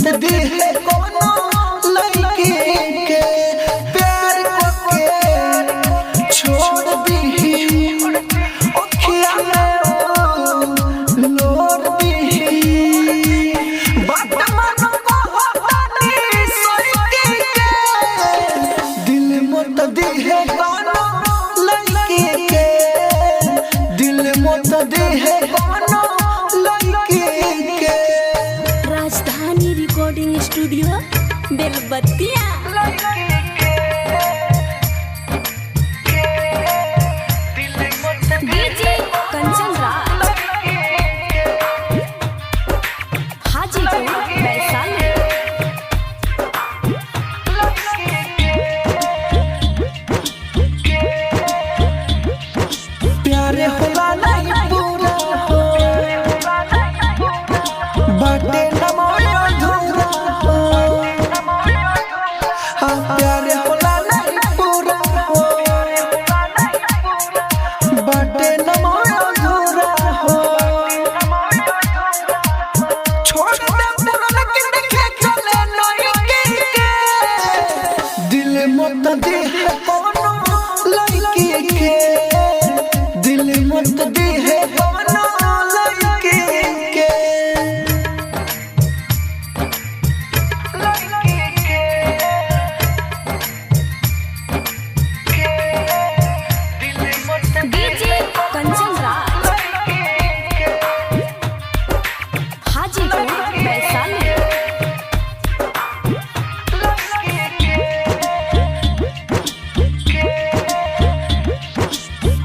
मत दी है कोनो लड़की के प्यार को के छोड़ दी ओखिया में लोर दी बात मन को होतानी सोई के दिल मत दी है कोनो लड़की के दिल मत दी है कोनो लड़की के। राजधानी रिकॉर्डिंग स्टूडियो बेलबत्तिया। डीजे कंचन राज हाजीपुर वैशाली। प्यारे होला नहीं पूरा हो बाटे नमो अधूरा हो हाँ प्यारे होला नहीं पूरा हो बाटे नमो अधूरा हो छोड़ दे पुरन के देखे चले नई के दिल मत दे है कोनो लड़की के दिल मत दी है कोनो लड़की के। डीजे कंचन राज हाजीपुर वैशाली।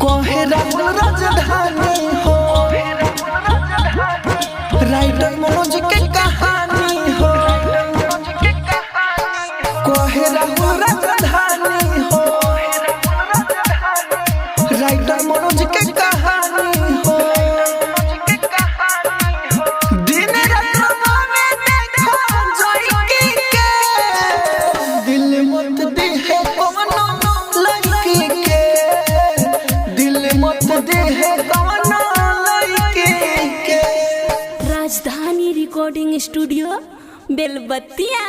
कोहेरा राजधानी हो राइटर मनोज के कहानी हो कोहेरा राजधानी हो राइटर मनोज के कहानी हो दिन रात में देखो जोई के दिल मत दी है कोनो लड़की के दिल मत दी है कोनो लड़की के। राजधानी रिकॉर्डिंग स्टूडियो बेलबत्तिया।